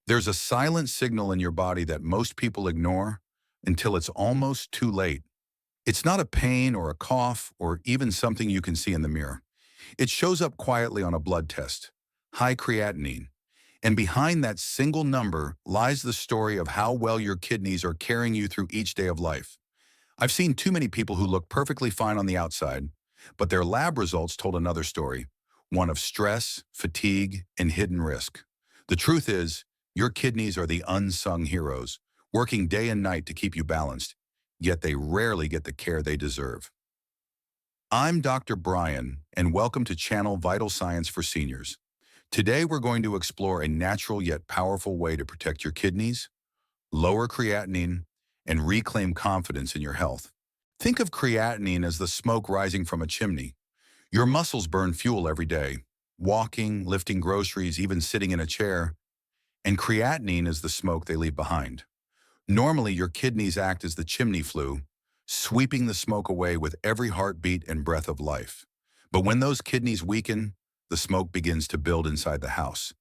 There's a silent signal in your body that most people ignore until it's almost too late. It's not a pain or a cough or even something you can see in the mirror. It shows up quietly on a blood test, high creatinine. And behind that single number lies the story of how well your kidneys are carrying you through each day of life. I've seen too many people who look perfectly fine on the outside, but their lab results told another story, one of stress, fatigue, and hidden risk. The truth is, your kidneys are the unsung heroes, working day and night to keep you balanced, yet they rarely get the care they deserve. I'm Dr. Brian, and welcome to Channel Vital Science for Seniors. Today we're going to explore a natural yet powerful way to protect your kidneys, lower creatinine, and reclaim confidence in your health. Think of creatinine as the smoke rising from a chimney. Your muscles burn fuel every day, walking, lifting groceries, even sitting in a chair, and creatinine is the smoke they leave behind. Normally, your kidneys act as the chimney flue, sweeping the smoke away with every heartbeat and breath of life. But when those kidneys weaken, the smoke begins to build inside the house.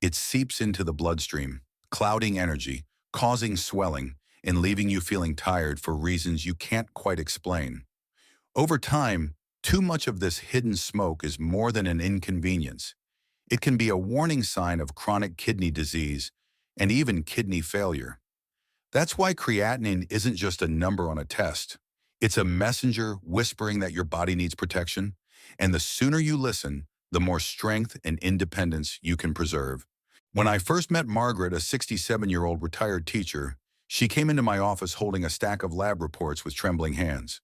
It seeps into the bloodstream, clouding energy, causing swelling, and leaving you feeling tired for reasons you can't quite explain. Over time, too much of this hidden smoke is more than an inconvenience. It can be a warning sign of chronic kidney disease and even kidney failure. That's why creatinine isn't just a number on a test. It's a messenger whispering that your body needs protection, and the sooner you listen, the more strength and independence you can preserve. When I first met Margaret, a 67-year-old retired teacher, she came into my office holding a stack of lab reports with trembling hands.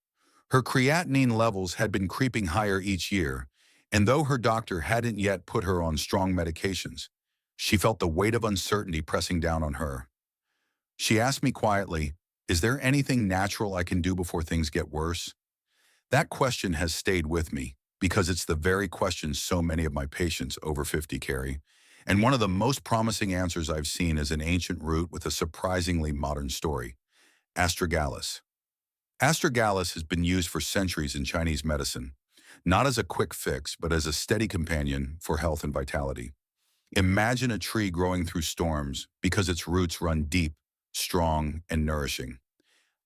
Her creatinine levels had been creeping higher each year, and though her doctor hadn't yet put her on strong medications, she felt the weight of uncertainty pressing down on her. She asked me quietly, "Is there anything natural I can do before things get worse?" That question has stayed with me because it's the very question so many of my patients over 50 carry. And one of the most promising answers I've seen is an ancient root with a surprisingly modern story, astragalus. Astragalus has been used for centuries in Chinese medicine, not as a quick fix, but as a steady companion for health and vitality. Imagine a tree growing through storms because its roots run deep, strong, and nourishing.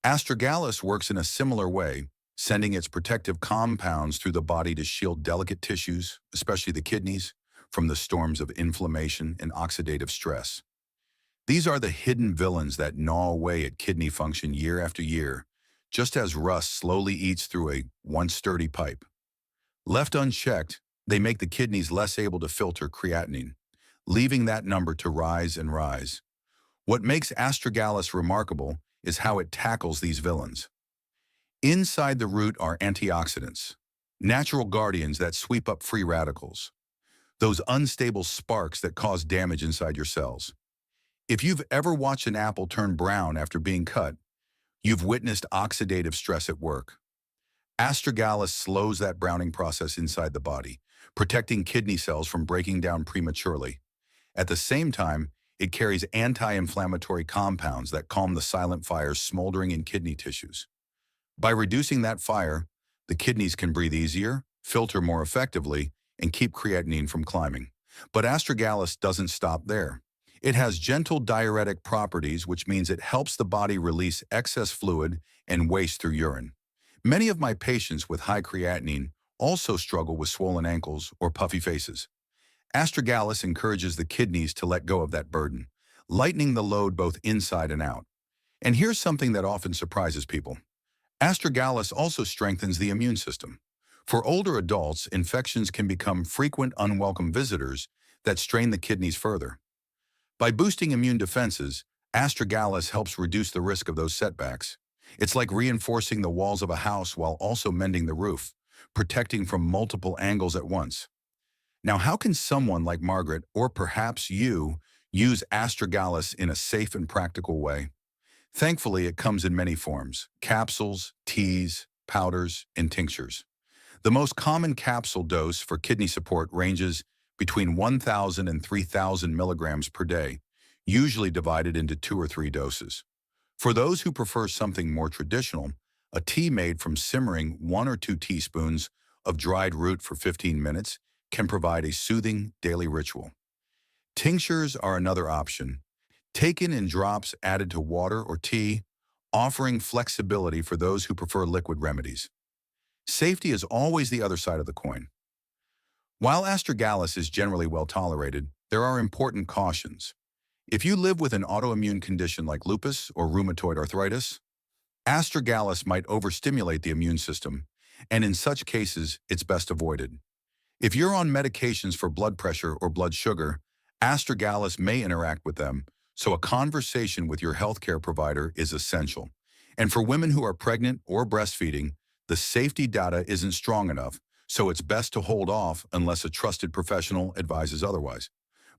Astragalus works in a similar way, sending its protective compounds through the body to shield delicate tissues, especially the kidneys, from the storms of inflammation and oxidative stress. These are the hidden villains that gnaw away at kidney function year after year, just as rust slowly eats through a once sturdy pipe. Left unchecked, they make the kidneys less able to filter creatinine, leaving that number to rise and rise. What makes astragalus remarkable is how it tackles these villains. Inside the root are antioxidants, natural guardians that sweep up free radicals, those unstable sparks that cause damage inside your cells. If you've ever watched an apple turn brown after being cut, you've witnessed oxidative stress at work. Astragalus slows that browning process inside the body, protecting kidney cells from breaking down prematurely. At the same time, it carries anti-inflammatory compounds that calm the silent fires smoldering in kidney tissues. By reducing that fire, the kidneys can breathe easier, filter more effectively, and keep creatinine from climbing. But astragalus doesn't stop there. It has gentle diuretic properties, which means it helps the body release excess fluid and waste through urine. Many of my patients with high creatinine also struggle with swollen ankles or puffy faces. Astragalus encourages the kidneys to let go of that burden, lightening the load both inside and out. And here's something that often surprises people. Astragalus also strengthens the immune system. For older adults, infections can become frequent unwelcome visitors that strain the kidneys further. By boosting immune defenses, astragalus helps reduce the risk of those setbacks. It's like reinforcing the walls of a house while also mending the roof, protecting from multiple angles at once. Now, how can someone like Margaret, or perhaps you, use astragalus in a safe and practical way? Thankfully, it comes in many forms: capsules, teas, powders, and tinctures. The most common capsule dose for kidney support ranges between 1,000 and 3,000 milligrams per day, usually divided into 2 or 3 doses. For those who prefer something more traditional, a tea made from simmering 1 or 2 teaspoons of dried root for 15 minutes can provide a soothing daily ritual. Tinctures are another option. taken in drops added to water or tea, offering flexibility for those who prefer liquid remedies. Safety is always the other side of the coin. While astragalus is generally well tolerated, there are important cautions. If you live with an autoimmune condition like lupus or rheumatoid arthritis, astragalus might overstimulate the immune system, and in such cases, it's best avoided. If you're on medications for blood pressure or blood sugar, astragalus may interact with them, so a conversation with your healthcare provider is essential. And for women who are pregnant or breastfeeding, the safety data isn't strong enough, so it's best to hold off unless a trusted professional advises otherwise.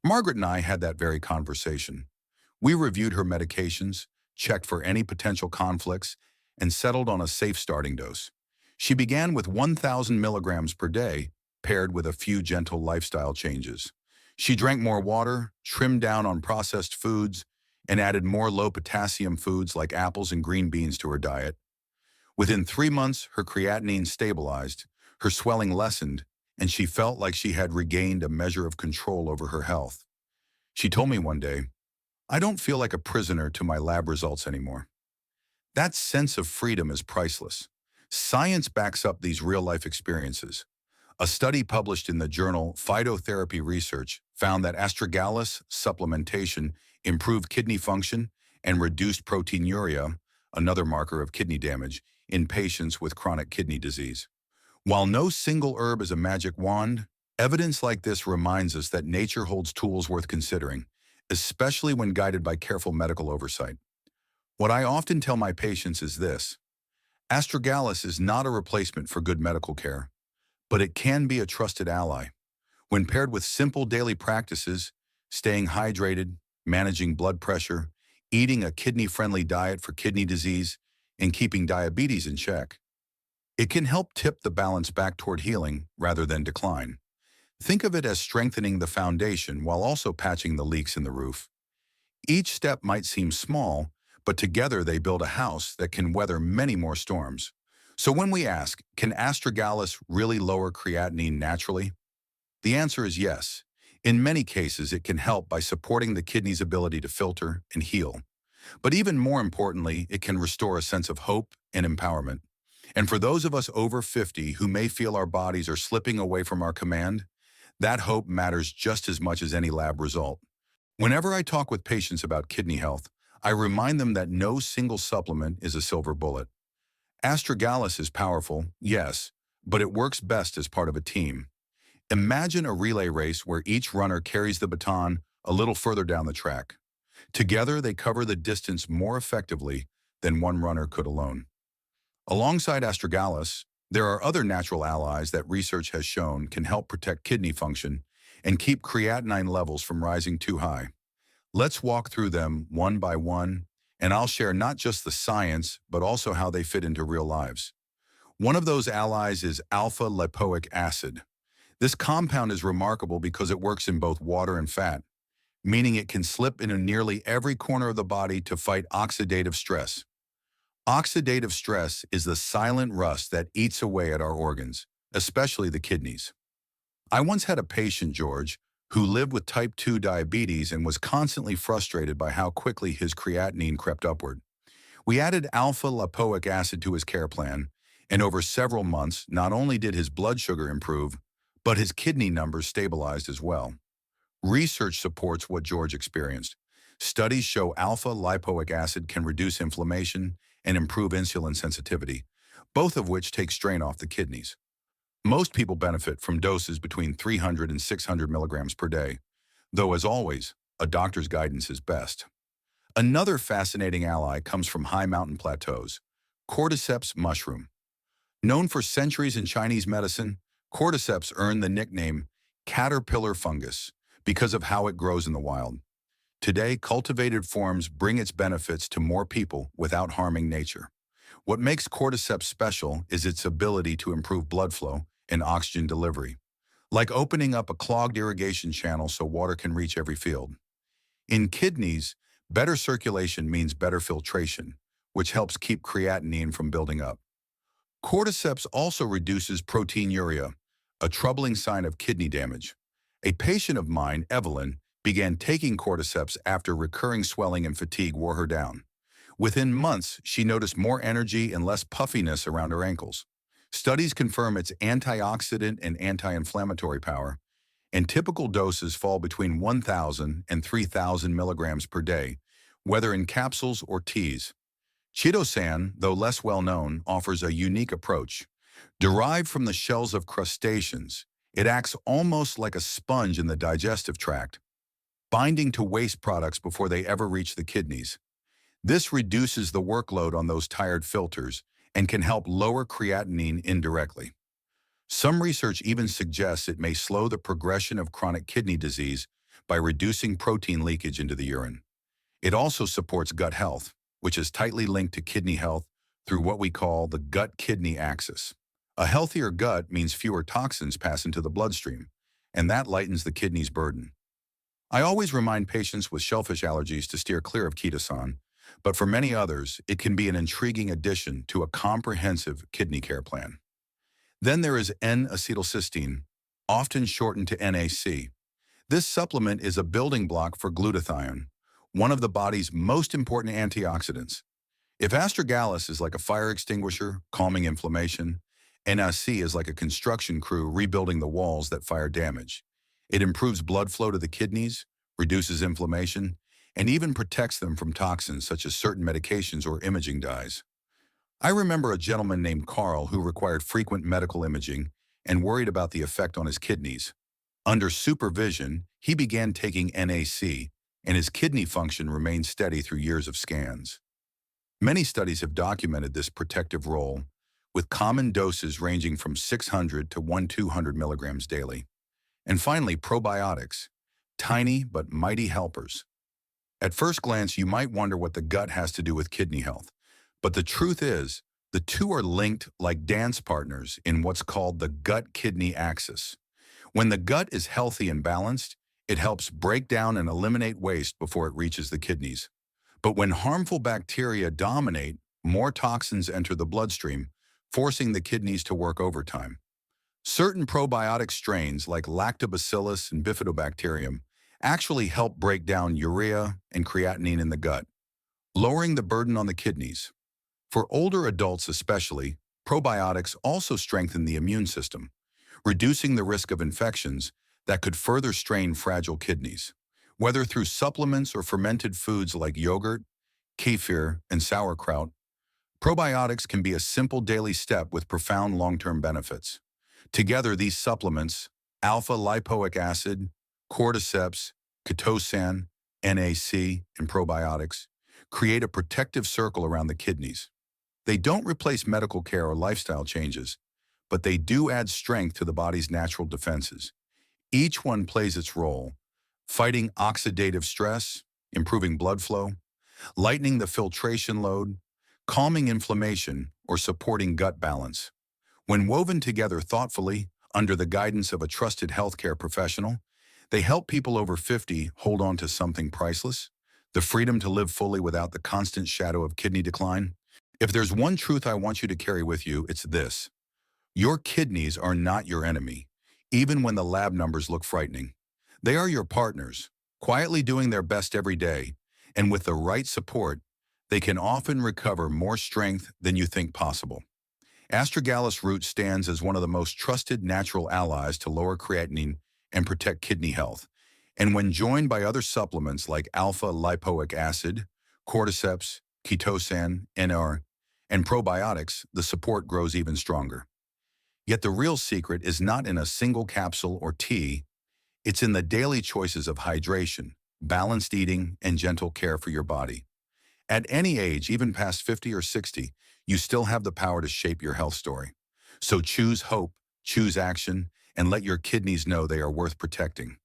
Margaret and I had that very conversation. We reviewed her medications, checked for any potential conflicts, and settled on a safe starting dose. She began with 1,000 milligrams per day, paired with a few gentle lifestyle changes. She drank more water, trimmed down on processed foods, and added more low-potassium foods like apples and green beans to her diet. Within 3 months, her creatinine stabilized, her swelling lessened, and she felt like she had regained a measure of control over her health. She told me one day, "I don't feel like a prisoner to my lab results anymore." That sense of freedom is priceless. Science backs up these real-life experiences. A study published in the journal Phytotherapy Research found that astragalus supplementation improved kidney function and reduced proteinuria, another marker of kidney damage, in patients with chronic kidney disease. While no single herb is a magic wand, evidence like this reminds us that nature holds tools worth considering, especially when guided by careful medical oversight. What I often tell my patients is this: astragalus is not a replacement for good medical care, but it can be a trusted ally. When paired with simple daily practices, staying hydrated, managing blood pressure, eating a kidney-friendly diet for kidney disease, and keeping diabetes in check, it can help tip the balance back toward healing rather than decline. Think of it as strengthening the foundation while also patching the leaks in the roof. Each step might seem small, but together they build a house that can weather many more storms. So when we ask, can astragalus really lower creatinine naturally? The answer is yes. In many cases, it can help by supporting the kidney's ability to filter and heal. But even more importantly, it can restore a sense of hope and empowerment. And for those of us over 50 who may feel our bodies are slipping away from our command, that hope matters just as much as any lab result. Whenever I talk with patients about kidney health, I remind them that no single supplement is a silver bullet. Astragalus is powerful, yes, but it works best as part of a team. Imagine a relay race where each runner carries the baton a little further down the track. Together, they cover the distance more effectively than one runner could alone. Alongside astragalus, there are other natural allies that research has shown can help protect kidney function and keep creatinine levels from rising too high. Let's walk through them one by one, and I'll share not just the science, but also how they fit into real lives. One of those allies is alpha-lipoic acid. This compound is remarkable because it works in both water and fat, meaning it can slip into nearly every corner of the body to fight oxidative stress. Oxidative stress is the silent rust that eats away at our organs, especially the kidneys. I once had a patient, George, who lived with type 2 diabetes and was constantly frustrated by how quickly his creatinine crept upward. We added alpha-lipoic acid to his care plan, and over several months, not only did his blood sugar improve, but his kidney numbers stabilized as well. Research supports what George experienced. Studies show alpha-lipoic acid can reduce inflammation and improve insulin sensitivity, both of which take strain off the kidneys. Most people benefit from doses between 300 and 600 milligrams per day, though as always, a doctor's guidance is best. Another fascinating ally comes from high mountain plateaus: cordyceps mushroom. Known for centuries in Chinese medicine, cordyceps earned the nickname caterpillar fungus because of how it grows in the wild. Today, cultivated forms bring its benefits to more people without harming nature. What makes cordyceps special is its ability to improve blood flow and oxygen delivery, like opening up a clogged irrigation channel so water can reach every field. In kidneys, better circulation means better filtration, which helps keep creatinine from building up. Cordyceps also reduces proteinuria, a troubling sign of kidney damage. A patient of mine, Evelyn, began taking cordyceps after recurring swelling and fatigue wore her down. Within months, she noticed more energy and less puffiness around her ankles. Studies confirm its antioxidant and anti-inflammatory power, and typical doses fall between 1,000 and 3,000 milligrams per day, whether in capsules or teas. Chitosan, though less well-known, offers a unique approach. Derived from the shells of crustaceans, it acts almost like a sponge in the digestive tract, binding to waste products before they ever reach the kidneys. This reduces the workload on those tired filters and can help lower creatinine indirectly. Some research even suggests it may slow the progression of chronic kidney disease by reducing protein leakage into the urine. It also supports gut health, which is tightly linked to kidney health through what we call the gut-kidney axis. A healthier gut means fewer toxins pass into the bloodstream, and that lightens the kidney's burden. I always remind patients with shellfish allergies to steer clear of chitosan, but for many others, it can be an intriguing addition to a comprehensive kidney care plan. Then there is N-acetylcysteine, often shortened to NAC. This supplement is a building block for glutathione, one of the body's most important antioxidants. If astragalus is like a fire extinguisher, calming inflammation, NAC is like a construction crew rebuilding the walls that fire damage. It improves blood flow to the kidneys, reduces inflammation, and even protects them from toxins such as certain medications or imaging dyes. I remember a gentleman named Carl who required frequent medical imaging and worried about the effect on his kidneys. Under supervision, he began taking NAC, and his kidney function remained steady through years of scans. Many studies have documented this protective role, with common doses ranging from 600 to 1,200 milligrams daily. And finally, probiotics, tiny but mighty helpers. At first glance, you might wonder what the gut has to do with kidney health. But the truth is, the two are linked like dance partners in what's called the gut-kidney axis. When the gut is healthy and balanced, it helps break down and eliminate waste before it reaches the kidneys. But when harmful bacteria dominate, more toxins enter the bloodstream, forcing the kidneys to work overtime. Certain probiotic strains like lactobacillus and bifidobacterium actually help break down urea and creatinine in the gut, lowering the burden on the kidneys. For older adults especially, probiotics also strengthen the immune system, reducing the risk of infections that could further strain fragile kidneys. Whether through supplements or fermented foods like yogurt, kefir, and sauerkraut, probiotics can be a simple daily step with profound long-term benefits. Together, these supplements, alpha-lipoic acid, cordyceps, chitosan, NAC, and probiotics, create a protective circle around the kidneys. They don't replace medical care or lifestyle changes, but they do add strength to the body's natural defenses. Each one plays its role, fighting oxidative stress, improving blood flow, lightening the filtration load, calming inflammation, or supporting gut balance. When woven together thoughtfully, under the guidance of a trusted healthcare professional, they help people over 50 hold on to something priceless, the freedom to live fully without the constant shadow of kidney decline. If there's one truth I want you to carry with you, it's this. Your kidneys are not your enemy, even when the lab numbers look frightening. They are your partners, quietly doing their best every day, and with the right support, they can often recover more strength than you think possible. Astragalus root stands as one of the most trusted natural allies to lower creatinine and protect kidney health. And when joined by other supplements like alpha-lipoic acid, cordyceps, chitosan, NR, and probiotics, the support grows even stronger. Yet the real secret is not in a single capsule or tea, it's in the daily choices of hydration, balanced eating, and gentle care for your body. At any age, even past 50 or 60, you still have the power to shape your health story. So choose hope, choose action, and let your kidneys know they are worth protecting.